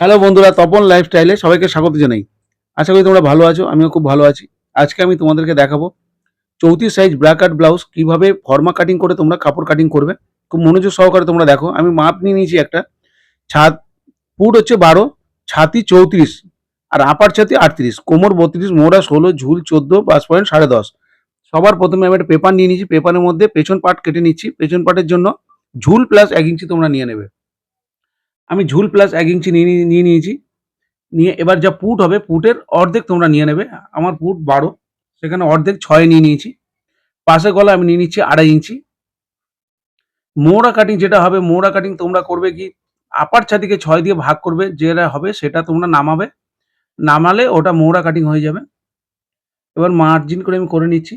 Hello বন্ধুরা, তপন লাইফস্টাইলে সবাইকে স্বাগত জানাই। আশা করি তোমরা ভালো আছো, আমিও খুব ভালো আছি। আজকে আমি তোমাদেরকে দেখাবো 34 সাইজ ব্রা কাট ব্লাউজ কিভাবে ফর্মা কাটিং করে তোমরা কাপড় কাটিং করবে। খুব মনোযোগ সহকারে তোমরা দেখো। আমি মাপ নিয়ে নিয়েছি একটা। ছাদ ফুট হচ্ছে 12, ছাতি 34 আর আপার ছাতি 38, কোমর 32, মোহরা 16, ঝুল 14, বাস পয়েন্ট 10.5। সবার প্রথমে আমি একটা পেপার নিয়ে নিয়েছি। পেপারের মধ্যে পেছন পার্ট কেটে নিচ্ছি। পেছন পার্টের জন্য ঝুল প্লাস 1 ইঞ্চি তোমরা নিয়ে নেবে। আমি ঝুল প্লাস 1 ইঞ্চি নিয়ে নিয়েছি। নিয়ে এবার যা পুট হবে, পুটের অর্ধেক তোমরা নিয়ে নেবে। আমার পুট 12, সেখানে অর্ধেক 6 নিয়ে নিয়েছি। পাশের গলা আমি নিয়ে নিচ্ছি 2.5 ইঞ্চি। মোহরা কাটিং যেটা হবে, মোহরা কাটিং তোমরা করবে কি, আপার ছাতিকে 6 দিয়ে ভাগ করবে, যেটা হবে সেটা তোমরা নামাবে। নামালে ওটা মোহরা কাটিং হয়ে যাবে। এবার মার্জিন করে আমি করে নিচ্ছি।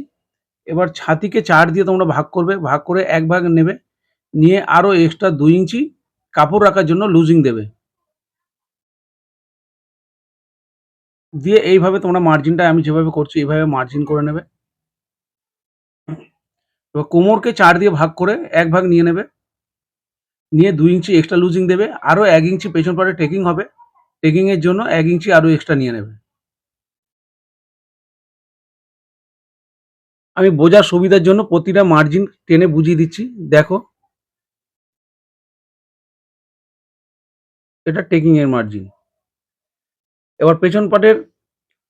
এবার ছাতিকে 4 দিয়ে তোমরা ভাগ করবে, ভাগ করে 1 ভাগ নেবে। নিয়ে আরো এক্সট্রা 2 ইঞ্চি কাপড় রাখার জন্য লুজিং দেবে। দিয়ে এইভাবে তোমরা মার্জিনটা আমি যেভাবে করছি এইভাবে মার্জিন করে নেবে। এবার কোমরকে 4 দিয়ে ভাগ করে 1 ভাগ নিয়ে নেবে। নিয়ে 2 ইঞ্চি এক্সট্রা লুজিং দেবে। আরো 1 ইঞ্চি পেছন পাটে টেকিং হবে। টেকিং এর জন্য 1 ইঞ্চি আরো এক্সট্রা নিয়ে নেবে। আমি বোঝার সুবিধার জন্য প্রতিটা মার্জিন টেনে বুঝিয়ে দিচ্ছি। দেখো, এটা টেকিং এর মার্জিন। এবার পেছন পাটের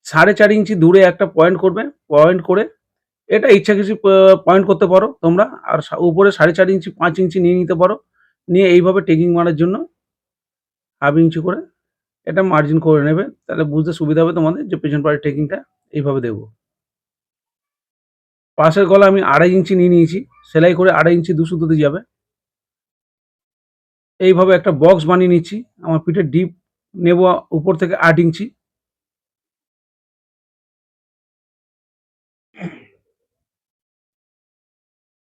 4.5 ইঞ্চি দূরে একটা পয়েন্ট করবে। পয়েন্ট করে এটা ইচ্ছা কিছু পয়েন্ট করতে পারো তোমরা। আর উপরে 4.5 ইঞ্চি 5 ইঞ্চি নিয়ে নিতে পারো। নিয়ে এইভাবে টেকিং মারার জন্য 1/2 ইঞ্চি করে এটা মার্জিন করে নেবে। তাহলে বুঝতে সুবিধা হবে তোমাদের যে পেছন পাটের টেকিংটা এইভাবে দেবো। পাশের গলা আমি 2.5 ইঞ্চি নিয়ে নিয়েছি। সেলাই করে 2.5 ইঞ্চি 2 সুতোতে যাবে। এইভাবে একটা বক্স বানিয়ে নিচ্ছি। আমার পিঠের ডিপ নেব উপর থেকে 8 ইঞ্চি।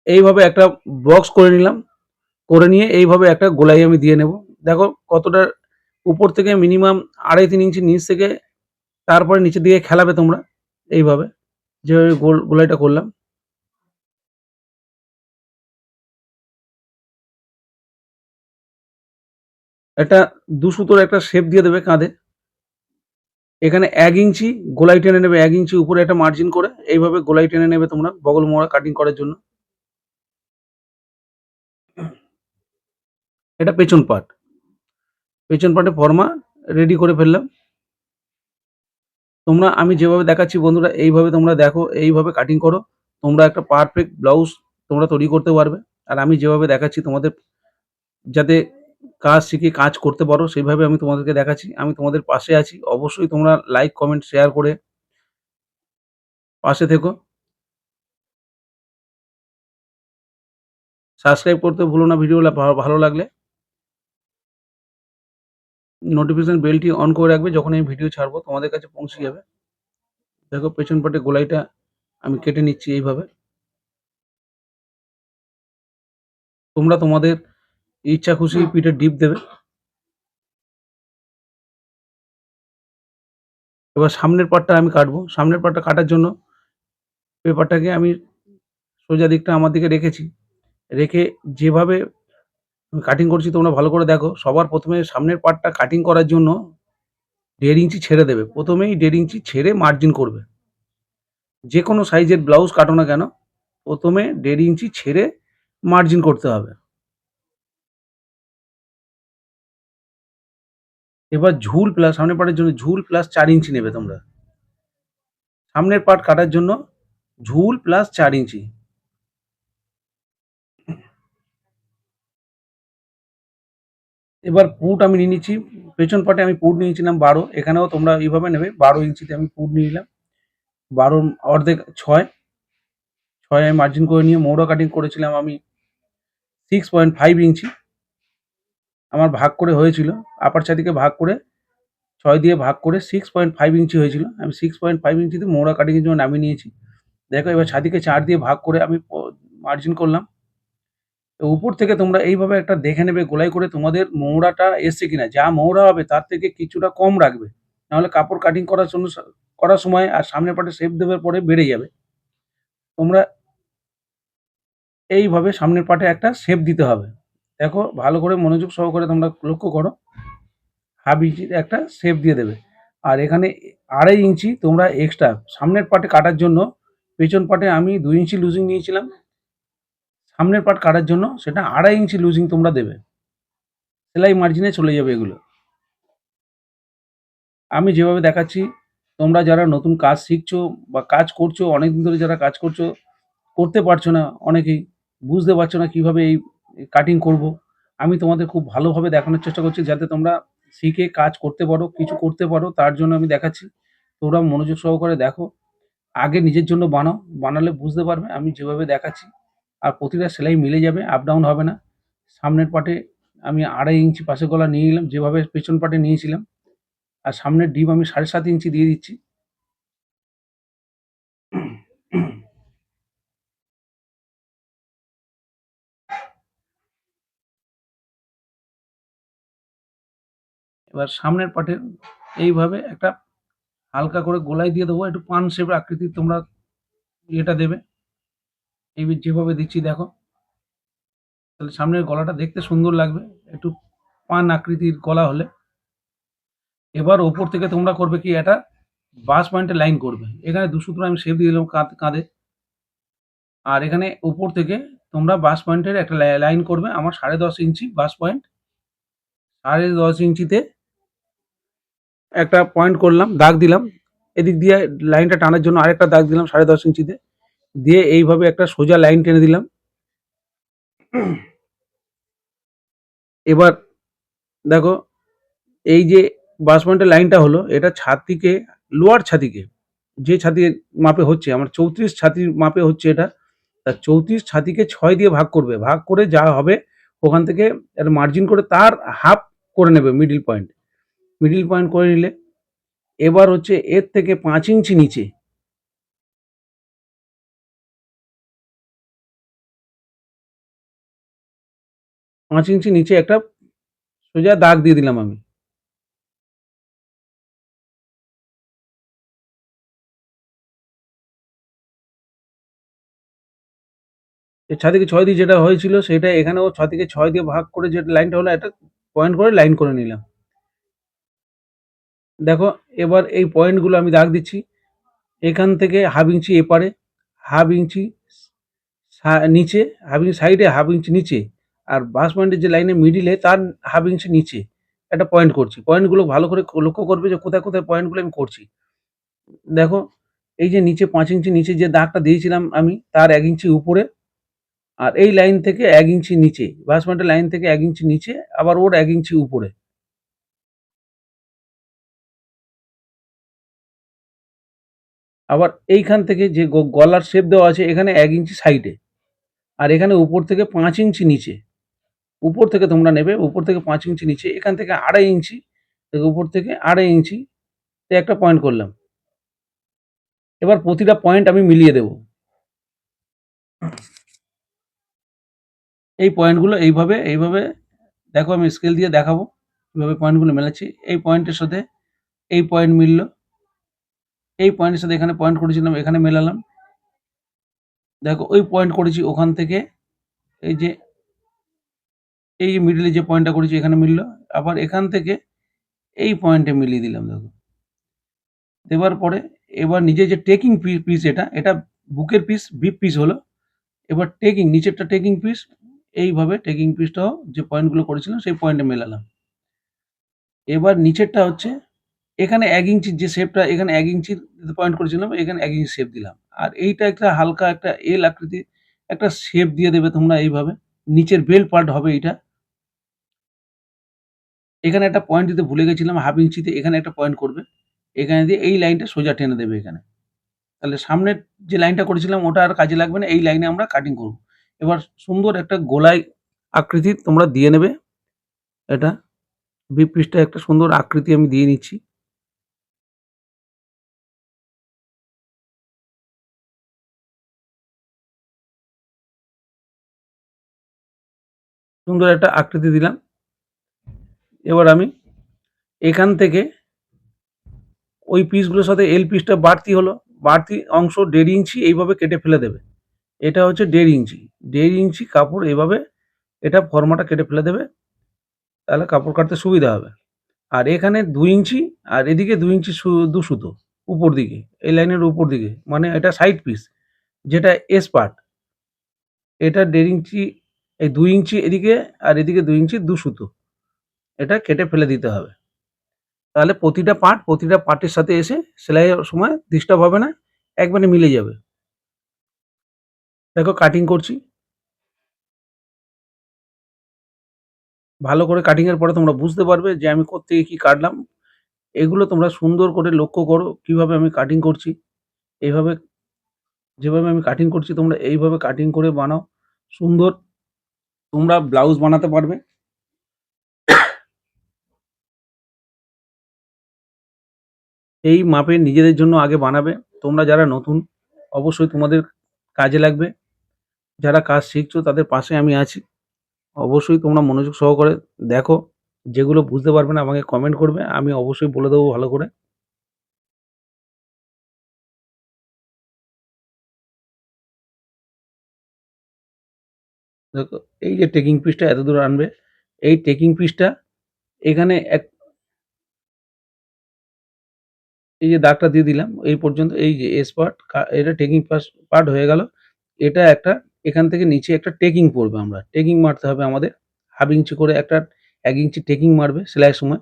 এইভাবে একটা বক্স করে নিলাম। করে নিয়ে এইভাবে একটা গোলাই আমি দিয়ে নেব। দেখো কতটা উপর থেকে মিনিমাম 2.5-3 ইঞ্চি নিচ থেকে, তারপরে নিচের দিকে খেলাবে তোমরা এইভাবে। যেভাবে গোলাইটা করলাম। একটা 2 সুতোর একটা শেপ দিয়ে দেবে কাঁধে। এখানে 1 ইঞ্চি গোলাই টেনে নেবে। 1 ইঞ্চি উপরে একটা মার্জিন করে এইভাবে গোলাই টেনে নেবে তোমরা বগল মোড়া কাটিং করার জন্য। এটা পেছন পার্ট। পেছন পার্টে ফর্মা রেডি করে ফেললাম। তোমরা আমি যেভাবে দেখাচ্ছি বন্ধুরা এইভাবে তোমরা দেখো, এইভাবে কাটিং করো। তোমরা একটা পারফেক্ট ব্লাউজ তোমরা তৈরি করতে পারবে। আর আমি যেভাবে দেখাচ্ছি তোমাদের যাতে কাজ শিখে কাজ করতে পারো সেইভাবে আমি তোমাদেরকে দেখাচ্ছি। আমি তোমাদের পাশে আছি। অবশ্যই তোমরা লাইক, কমেন্ট, শেয়ার করে পাশে থেকো। সাবস্ক্রাইব করতে ভুলো না ভিডিও ভালো লাগলে। নোটিফিকেশন বেলটি অন করে রাখবে, যখন আমি ভিডিও ছাড়বো তোমাদের কাছে পৌঁছে যাবে। দেখো পেছন পাটে গোলাইটা আমি কেটে নিচ্ছি এইভাবে। তোমরা তোমাদের ইচ্ছা খুশি পিঠে ডিপ দেবে। এবার সামনের পার্টটা আমি কাটবো। সামনের পার্টটা কাটার জন্য পেপারটাকে আমি সোজা দিকটা আমার দিকে রেখেছি। রেখে যেভাবে কাটিং করছি তোমরা ভালো করে দেখো। সবার প্রথমে সামনের পার্টটা কাটিং করার জন্য 1.5 ইঞ্চি ছেড়ে দেবে। প্রথমেই 1.5 ইঞ্চি ছেড়ে মার্জিন করবে। যেকোনো সাইজের ব্লাউজ কাটো না কেন, প্রথমে 1.5 ইঞ্চি ছেড়ে মার্জিন করতে হবে। এবার ঝুল প্লাস সামনের পার্টের জন্য ঝুল প্লাস 4 ইঞ্চি নেবে তোমরা। সামনের পার্ট কাটার জন্য ঝুল প্লাস 4 ইঞ্চি। এবার পুট আমি নিয়ে নিচ্ছি। পেছন পার্টে আমি পুট নিয়েছিলাম 12। এখানেও তোমরা এইভাবে নেবে। 12 ইঞ্চিতে আমি পুট নিয়ে নিলাম। 12 অর্ধেক 6। 6 আমি মার্জিন করে নিয়ে মৌরা কাটিং করেছিলাম আমি 6.5 ইঞ্চি। আমার ভাগ করে হয়েছিল। আপার ছাতিকে ভাগ করে 6 দিয়ে ভাগ করে 6.5 ইঞ্চি হয়েছিল। আমি 6.5 ইঞ্চিতে মৌরা কাটিং এর জন্য নামিয়ে নিয়েছি। দেখো এবার ছাতিকে 4 দিয়ে ভাগ করে আমি মার্জিন করলাম। তো উপর থেকে তোমরা এইভাবে একটা দেখে নেবে গোলাই করে তোমাদের মৌরাটা এসছে কিনা। যা মৌরা হবে তার থেকে কিছুটা কম রাখবে। নাহলে কাপড় কাটিং করার জন্য করার সময় আর সামনের পার্টে শেপ দেওয়ার পরে বেড়ে যাবে। তোমরা এইভাবে সামনের পার্টে একটা শেপ দিতে হবে। দেখো ভালো করে মনোযোগ সহকারে তোমরা লক্ষ্য করো। হাফ ইঞ্চির একটা শেপ দিয়ে দেবে। আর এখানে 2.5 ইঞ্চি তোমরা এক্সট্রা সামনের পার্টে কাটার জন্য, পেছন পার্টে আমি 2 ইঞ্চি লুজিং নিয়েছিলাম। সামনের পার্ট কাটার জন্য সেটা 2.5 ইঞ্চি লুজিং তোমরা দেবে। সেলাই মার্জিনে চলে যাবে এগুলো। আমি যেভাবে দেখাচ্ছি, তোমরা যারা নতুন কাজ শিখছো বা কাজ করছো, অনেকদিন ধরে যারা কাজ করছো, করতে পারছো না অনেকেই, বুঝতে পারছো না কিভাবে এই কাটিং করব। আমি তোমাদের খুব ভালোভাবে দেখানোর চেষ্টা করছি যাতে তোমরা শিখে কাজ করতে পারো, কিছু করতে পারো, তার জন্য আমি দেখাচ্ছি। তোমরা মনোযোগ সহকারে দেখো। আগে নিজের জন্য বানাও, বানালে বুঝতে পারবে আমি যেভাবে দেখাচ্ছি। আর প্রতিটা সেলাই মিলে যাবে, আপ ডাউন হবে না। সামনের পার্টে আমি 2.5 ইঞ্চি পাশের গলা নিয়ে নিলাম, যেভাবে পেছন পার্টে নিয়েছিলাম। আর সামনের ডিপ আমি 7.5 ইঞ্চি দিয়ে দিচ্ছি। এবার সামনের পার্টে এইভাবে একটা হালকা করে গোলাই দিয়ে দেবো, একটু পান শেপ আকৃতির তোমরা এটা দেবে। এই যেভাবে দিচ্ছি দেখো, তাহলে সামনের গলাটা দেখতে সুন্দর লাগবে, একটু পান আকৃতির গলা হলে। এবার ওপর থেকে তোমরা করবে কি, এটা বাস পয়েন্টে লাইন করবে। এখানে 2 সুতো আমি শেপ দিয়ে দিলাম কাঁধে। আর এখানে উপর থেকে তোমরা বাস পয়েন্টের একটা লাইন করবে। আমার 10.5 ইঞ্চি বাস পয়েন্ট, 10.5 ইঞ্চিতে একটা পয়েন্ট করলাম, দাগ দিলাম। এদিক দিয়ে লাইনটা টানার জন্য আরেকটা দাগ দিলাম 10.5 ইঞ্চিতে। দিয়ে এইভাবে একটা সোজা লাইন টেনে দিলাম। এবার দেখো, এই যে বাস পয়েন্টের লাইনটা হলো, এটা ছাতিকে, লোয়ার ছাতিকে, যে ছাতির মাপে হচ্ছে আমার 34 ছাতির মাপে হচ্ছে এটা। তা 34 ছাতিকে 6 দিয়ে ভাগ করবে। ভাগ করে যা হবে ওখান থেকে একটা মার্জিন করে তার হাফ করে নেবে মিডল পয়েন্ট। মিডল পয়েন্ট করে নিলে এবার হচ্ছে এর থেকে 5 ইঞ্চি নিচে, 5 ইঞ্চি নিচে একটা সোজা দাগ দিয়ে দিলাম আমি। এই 6 থেকে 6 দিয়ে যেটা হয়েছিল সেটা এখানেও 6 থেকে 6 দিয়ে ভাগ করে যে লাইনটা হলো, একটা পয়েন্ট করে লাইন করে নিলাম। দেখো, এবার এই পয়েন্টগুলো আমি দাগ দিচ্ছি। এখান থেকে হাফ ইঞ্চি এপারে, হাফ ইঞ্চি নিচে, হাফ ইঞ্চি সাইডে, হাফ ইঞ্চি নিচে। আর বাস পয়েন্টের যে লাইনের মিডিলে তার হাফ ইঞ্চি নিচে একটা পয়েন্ট করছি। পয়েন্টগুলো ভালো করে লক্ষ্য করবে যে কোথায় কোথায় পয়েন্টগুলো আমি করছি। দেখো, এই যে নিচে 5 ইঞ্চি নিচে যে দাগটা দিয়েছিলাম আমি, তার 1 ইঞ্চি উপরে। আর এই লাইন থেকে 1 ইঞ্চি নিচে, বাস পয়েন্টের লাইন থেকে 1 ইঞ্চি নিচে, আবার ওর 1 ইঞ্চি উপরে। আবার এইখান থেকে যে গলার শেপ দেওয়া আছে এখানে 1 ইঞ্চি সাইডে। আর এখানে উপর থেকে 5 ইঞ্চি নিচে। উপর থেকে তোমরা নেবে, উপর থেকে 5 ইঞ্চি নিচে, এখান থেকে 2.5 ইঞ্চি, উপর থেকে 2.5 ইঞ্চি একটা পয়েন্ট করলাম। এবার প্রতিটা পয়েন্ট আমি মিলিয়ে দেব। এই পয়েন্টগুলো এইভাবে দেখো, আমি স্কেল দিয়ে দেখাবো কিভাবে পয়েন্টগুলো মেলাচ্ছি। এই পয়েন্টের সাথে এই পয়েন্ট মিলল, এই পয়েন্টের সাথে এখানে পয়েন্ট করেছিলাম এখানে মেলালাম। দেখো, ওই পয়েন্ট করেছি ওখান থেকে, এই যে এই মিডলে যে পয়েন্টটা করেছি এখানে মিলল। আবার এখান থেকে এই পয়েন্টে মিলিয়ে দিলাম। দেখো, দেওয়ার পরে এবার নিজে যে টেকিং পিস, এটা বুকের পিস, বিপ পিস হলো। এবার টেকিং, নিচেরটা টেকিং পিস, এইভাবে টেকিং পিসটাও যে পয়েন্টগুলো করেছিলাম সেই পয়েন্টে মেলালাম। এবার নিচেরটা হচ্ছে এখানে 1 ইঞ্চির যে শেপটা, এখানে 1 ইঞ্চির পয়েন্ট করেছিলাম, এখানে 1 ইঞ্চি শেপ দিলাম। আর এইটা একটা হালকা একটা এল আকৃতির একটা শেপ দিয়ে দেবে তোমরা এইভাবে। নিচের বেল্ট পার্ট হবে এইটা। এখানে একটা পয়েন্ট দিতে ভুলে গেছিলাম, হাফ ইঞ্চিতে এখানে একটা পয়েন্ট করবে। এখানে দিয়ে এই লাইনটা সোজা টেনে দেবে এখানে। তাহলে সামনের যে লাইনটা করেছিলাম ওটা আর কাজে লাগবে না, এই লাইনে আমরা কাটিং করব। এবার সুন্দর একটা গোলাই আকৃতি তোমরা দিয়ে নেবে। এটা বিপ পিসটা একটা সুন্দর আকৃতি আমি দিয়ে নিচ্ছি। সুন্দর একটা আকৃতি দিলাম। এবার আমি এখান থেকে ওই পিসগুলোর সাথে এল পিসটা বাড়তি হলো, বাড়তি অংশ 1.5 ইঞ্চি এইভাবে কেটে ফেলে দেবে। এটা হচ্ছে 1.5 ইঞ্চি, 1.5 ইঞ্চি কাপড় এইভাবে এটা ফর্মাটা কেটে ফেলে দেবে, তাহলে কাপড় কাটতে সুবিধা হবে। আর এখানে ২ ইঞ্চি আর এদিকে ২ ইঞ্চি ২ সুতো উপর দিকে। এই লাইনের উপর দিকে। মানে এটা সাইড পিস যেটা এস পার্ট। এটা ১.৫ ইঞ্চি, এই ২ ইঞ্চি এদিকে আর এদিকে ২ ইঞ্চি ২ সুতো। এটা কেটে ফেলে দিতে হবে। তাহলে প্রতিটা পার্টের সাথে এসে সেলাইয়ের সময় ডিস্টার্ব হবে না, একবারে মিলে যাবে। দেখো কাটিং করছি। ভালো করে কাটিং এর পরে তোমরা বুঝতে পারবে যে আমি কোত্থেকে কি কাটলাম। এগুলো তোমরা সুন্দর করে লক্ষ্য করো কিভাবে আমি কাটিং করছি। এইভাবে যেভাবে আমি কাটিং করছি তোমরা এইভাবে কাটিং করে বানাও। সুন্দর তোমরা ব্লাউজ বানাতে পারবে। এই মাপে নিজেদের জন্য আগে বানাবে। তোমরা যারা নতুন অবশ্যই তোমাদের কাজে লাগবে। যারা কাজ শিখছো তাদের পাশে আমি আছি। অবশ্যই তোমরা মনোযোগ সহকারে দেখো। যেগুলো বুঝতে পারবে না আমাকে কমেন্ট করবে। আমি অবশ্যই বলে দেবো ভালো করে। দেখো এই যে টেকিং পিসটা এতদূর আনবে। এই টেকিং পিসটা এখানে এই যে দাগটা দিয়ে দিলাম এই পর্যন্ত, এই যে এস পার্ট এটা টেকিং পার্ট হয়ে গেল। এটা একটা এখান থেকে নিচে একটা টেকিং পড়বে, আমরা টেকিং মারতে হবে আমাদের। হাফ ইঞ্চি করে একটা ১ ইঞ্চি টেকিং মারবে সেলাইয়ের সময়।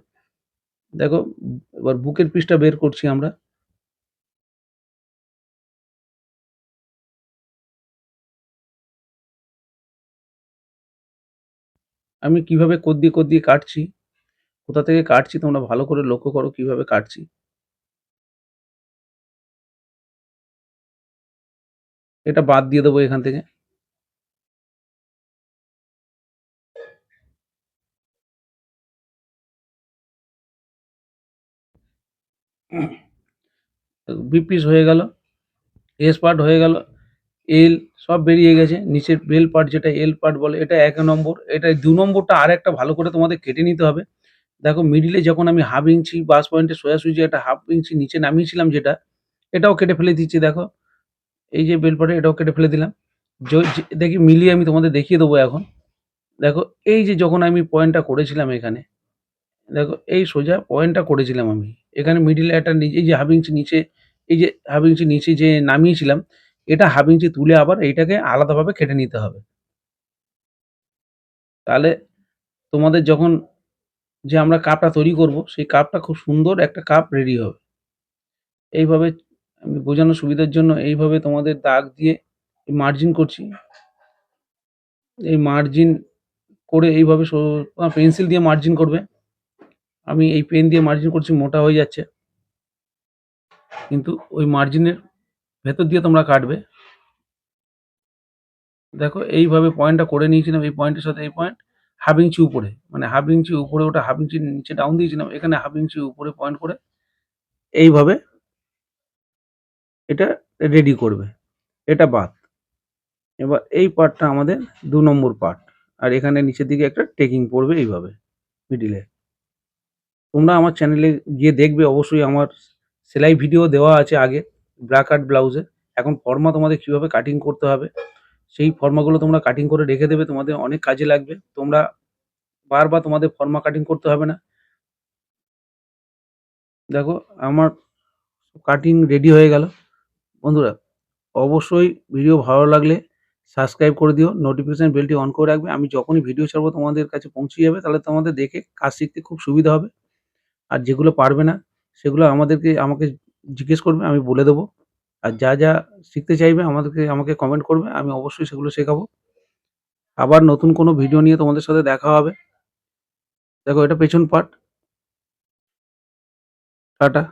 দেখো এবার বুকের পিসটা বের করছি আমরা। আমি কিভাবে কোদ দিয়ে কাটছি, কোথা থেকে কাটছি তোমরা ভালো করে লক্ষ্য করো কিভাবে কাটছি। এটা বাদ দিয়ে দেবো এখান থেকে। বি পিস হয়ে গেল, এস পার্ট হয়ে গেল, এল সব বেরিয়ে গেছে। নিচের বেল পার্ট যেটা এল পার্ট বলে এটা ১ নম্বর। এটা ২ নম্বরটা আরেকটা ভালো করে তোমাদের কেটে নিতে হবে। দেখো মিডলে যখন আমি হাফ ইঞ্চি বাস পয়েন্টে সোজাসুজি একটা হাফ ইঞ্চি নিচে নামিয়েছিলাম যেটা, এটাও কেটে ফেলে দিচ্ছি দেখো। এই যে বেল পার্টে এটাও কেটে ফেলে দিলাম। দেখি মিলিয়ে আমি তোমাদের দেখিয়ে দেবো এখন। দেখো এই যে যখন আমি পয়েন্টটা করেছিলাম এখানে, দেখো এই সোজা পয়েন্টটা করেছিলাম আমি। এখানে মিডলে একটা এই যে হাফ ইঞ্চি নিচে, এই যে হাফ ইঞ্চি নিচে যে নামিয়েছিলাম, এটা হাফ ইঞ্চি তুলে আবার এইটাকে আলাদাভাবে কেটে নিতে হবে। তাহলে তোমাদের যখন যে আমরা কাপটা তৈরি করব, সেই কাপটা খুব সুন্দর একটা কাপ রেডি হবে। এইভাবে আমি বোঝানোর সুবিধার জন্য এইভাবে তোমাদের দাগ দিয়ে মার্জিন করছি। এই মার্জিন করে এইভাবে পেন্সিল দিয়ে মার্জিন করবে। আমি এই পেন দিয়ে মার্জিন করছি, মোটা হয়ে যাচ্ছে। কিন্তু ওই মার্জিনের ভেতর দিয়ে তোমরা কাটবে। দেখো এইভাবে পয়েন্টটা করে নিয়েছিলাম, এই পয়েন্টের সাথে এই পয়েন্ট হাফ ইঞ্চি উপরে, মানে হাফ ইঞ্চি উপরে ওটা হাফ ইঞ্চি নিচে ডাউন দিয়েছিলাম, এখানে হাফ ইঞ্চি উপরে পয়েন্ট করে এইভাবে এটা রেডি করবে। এটা বাদ। এবার এই পার্টটা আমাদের ২ নম্বর পার্ট। আর এখানে নিচের দিকে একটা টেকিং পড়বে এইভাবে মিডিলে। তোমরা আমার চ্যানেলে গিয়ে দেখবে অবশ্যই আমার সেলাই ভিডিও দেওয়া আছে আগে ব্রা কাট ব্লাউজের। এখন ফর্মা তোমাদের কিভাবে কাটিং করতে হবে, সেই ফর্মাগুলো তোমরা কাটিং করে রেখে দেবে, তোমাদের অনেক কাজে লাগবে। তোমরা বারবার তোমাদের ফর্মা কাটিং করতে হবে না। দেখো আমার কাটিং রেডি হয়ে গেল। বন্ধুরা অবশ্যই ভিডিও ভালো লাগলে সাবস্ক্রাইব করে দিও, নোটিফিকেশন বেলটি অন করে রাখবে। আমি যখনই ভিডিও ছাড়বো তোমাদের কাছে পৌঁছে যাবে, তাহলে তোমাদের দেখে কাজ শিখতে খুব সুবিধা হবে। আর যেগুলো পারবে না সেগুলো আমাকে জিজ্ঞেস করবে, আমি বলে দেবো। আর যা শিখতে চাইবে আমাকে কমেন্ট করবে, আমি অবশ্যই সেগুলো শেখাবো। আবার নতুন কোনো ভিডিও নিয়ে তোমাদের সাথে দেখা হবে। দেখো এটা পেছন পার্ট। টাটা।